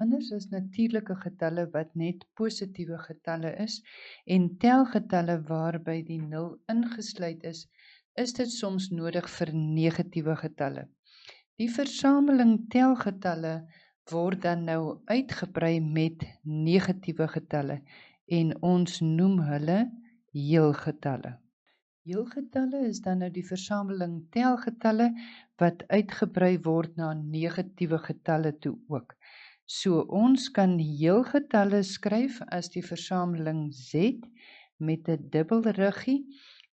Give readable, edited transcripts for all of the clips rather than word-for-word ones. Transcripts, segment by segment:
Anders as natuurlike getalle wat net positiewe getalle is en telgetalle waarby die 0 ingesluit is dit soms nodig vir negatiewe getalle. Die versameling telgetalle word dan nou uitgebrei met negatiewe getalle en ons noem hulle heelgetalle. Heelgetalle is dan nou die versameling telgetalle wat uitgebrei word na negatiewe getalle toe ook. So ons kan heelgetalle skryf as die versameling Z met 'n dubbelruggie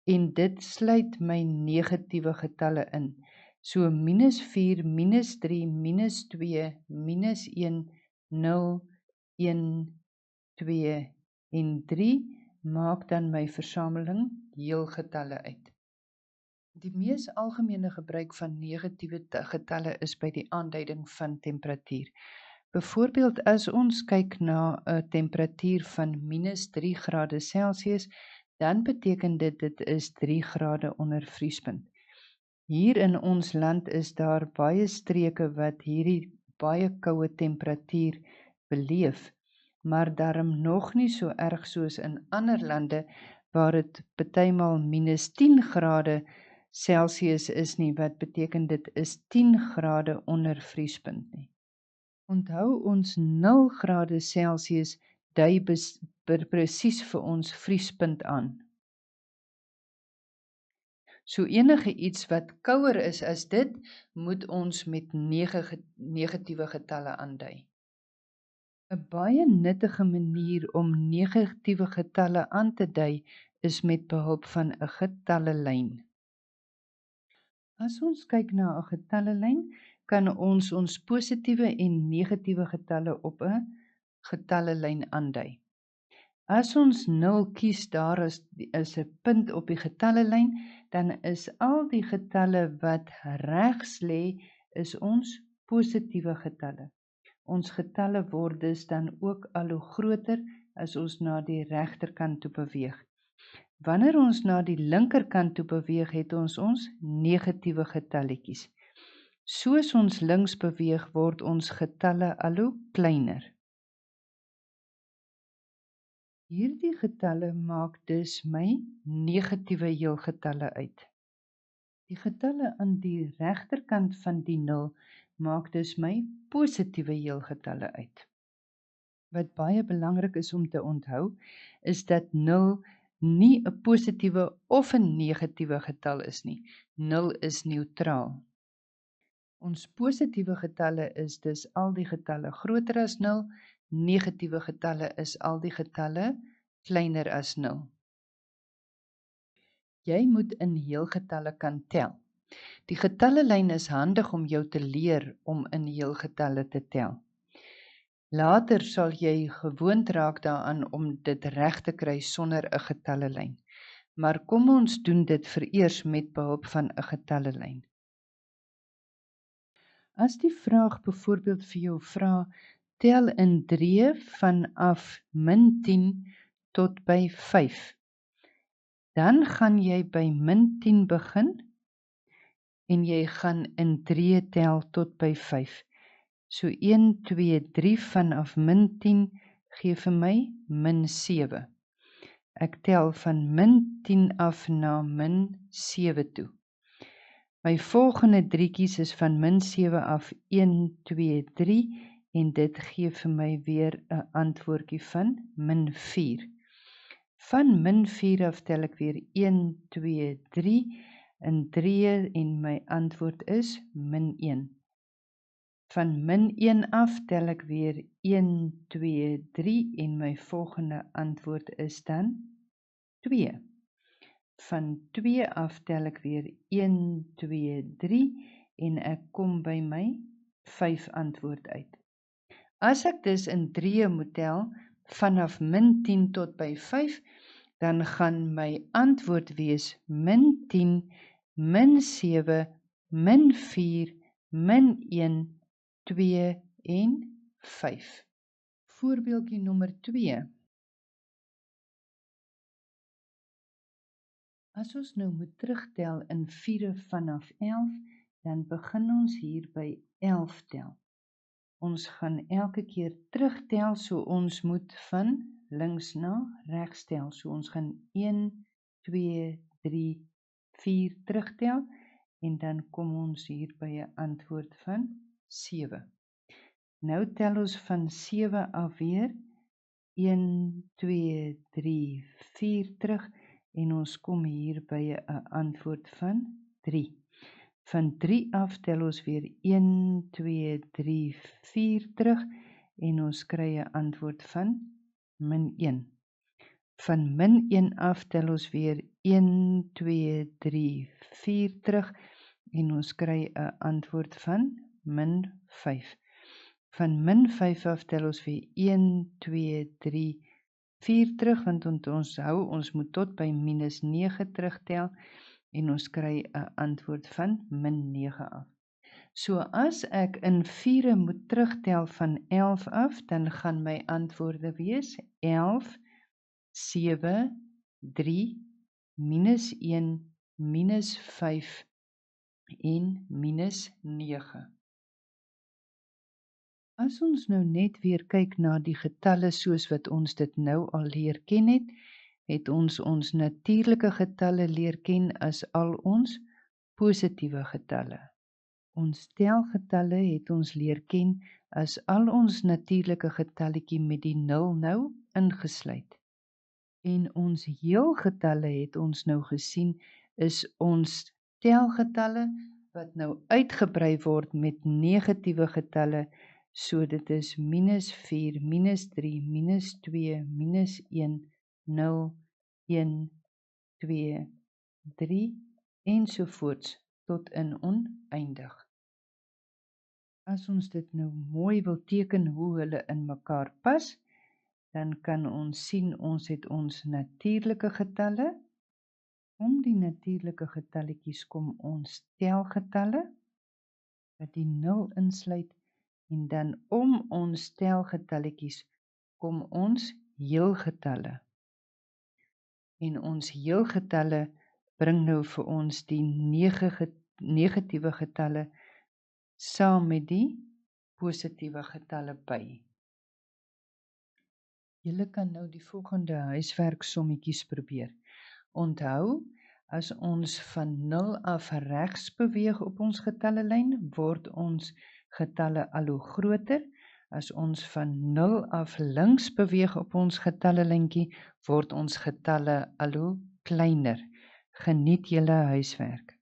en dit sluit my negatiewe getalle in. So -4, -3, -2, -1, 0, 1, 2 en 3 maak dan my versameling heelgetalle uit. Die mees algemene gebruik van negatiewe getalle is by die aanduiding van temperatuur. Byvoorbeeld as ons kyk na 'n temperatuur van -3 grade Celsius, dan beteken dit is 3 grade onder vriespunt. Hier in ons land is daar baie streke wat hierdie baie koue temperatuur beleef, maar daarom nog nie so erg soos in ander lande waar dit partymal -10 grade Celsius is nie, wat beteken dit is 10 grade onder vriespunt nie. Onthou ons 0 grade Celsius dui presies vir ons vriespunt aan. So enige iets wat kouer is as dit, moet ons met negatiewe getalle aandui. 'n Baie nuttige manier om negatiewe getalle aan te dui is met behulp van 'n getallelyn. As ons kyk na 'n getallelyn, kan ons ons positiewe en negatiewe getalle op 'n getallelyn aandui. As ons 0 kies, daar is 'n punt op die getallelyn, dan is al die getalle wat regs lê, is ons positiewe getalle. Ons getalle word dus dan ook al hoe groter as ons na die regterkant toe beweeg. Wanneer ons na die linkerkant toe beweeg, het ons negatiewe getalletjies. Soos ons links beweeg, word ons getalle al hoe kleiner. Hierdie getalle maak dus my negatiewe heelgetalle uit. Die getalle aan die regterkant van die 0 maak dus my positiewe heelgetalle uit. Wat baie belangrik is om te onthou, is dat 0 nie 'n positiewe of 'n negatiewe getal is nie. 0 is neutraal. Ons positiewe getalle is dus al die getalle groter as 0, negatiewe getalle is al die getalle kleiner as 0. Jy moet in heelgetalle kan tel. Die getallelyn is handig om jou te leer om in heelgetalle te tel. Later sal jy gewoond raak daaraan om dit reg te kry sonder 'n getallelyn. Maar kom ons doen dit vereers met behulp van 'n getallelyn. As die vraag byvoorbeeld vir jou vra, tel in drieë vanaf -10 tot by 5. Dan gaan jy by -10 begin en jy gaan in drieë tel tot by 5. So 1, 2, 3 vanaf -10 gee vir my -7. Ek tel van -10 af na -7 toe. My volgende driekies is van -7 af 1, 2, 3 en dit gee vir my weer 'n antwoordjie van -4. Van -4 af tel ek weer 1, 2, 3 in drieë en my antwoord is -1. Van -1 af tel ek weer 1, 2, 3 en my volgende antwoord is dan 2. Van 2 af tel ek weer 1, 2, 3 en ek kom by my 5 antwoord uit. As ek dus in drieë moet tel vanaf -10 tot by 5, dan gaan my antwoord wees -10, -7, -4, -1, 2 en 5. Voorbeeldjie nommer 2. As ons nou moet terugtel in viere vanaf 11, dan begin ons hier by 11 tel. Ons gaan elke keer terugtel, so ons moet van links na regs tel. So ons gaan 1, 2, 3, 4 terugtel en dan kom ons hier by 'n antwoord van 7. Nou tel ons van 7 af weer 1, 2, 3, 4 terug en ons kom hier by 'n antwoord van 3. Van 3 af tel ons weer 1, 2, 3, 4 terug en ons kry 'n antwoord van -1. Van -1 af tel ons weer 1, 2, 3, 4 terug en ons kry 'n antwoord van -5. Van -5 af tel ons weer 1, 2, 3, 4 terug, want onthou, ons moet tot by -9 terugtel en ons kry 'n antwoord van -9 af. So as ek in viere moet terugtel van 11 af, dan gaan my antwoorde wees 11, 7, 3, -1, -5 en -9. As ons nou net weer kyk na die getalle soos wat ons dit nou al leer ken het ons natuurlike getalle leer ken as al ons positiewe getalle. Ons telgetalle het ons leer ken as al ons natuurlike getalletjie met die 0 nou ingesluit. En ons heelgetalle het ons nou gesien is ons telgetalle wat nou uitgebrei word met negatiewe getalle. So dit is -4, -3, -2, -1, 0, 1, 2, 3 ensovoorts tot in oneindig. As ons dit nou mooi wil teken hoe hulle in mekaar pas, dan kan ons sien ons het ons natuurlike getalle. Om die natuurlike getalletjies kom ons telgetalle wat die 0 insluit. En dan om ons telgetalletjies kom ons heelgetalle. En ons heelgetalle bring nou vir ons die negatiewe getalle saam met die positiewe getalle by. Julle kan nou die volgende huiswerksommetjies probeer. Onthou, as ons van 0 af regs beweeg op ons getallelyn, word ons getalle al hoe groter. As ons van 0 af links beweeg op ons getallelyntjie, word ons getalle al hoe kleiner. Geniet julle huiswerk.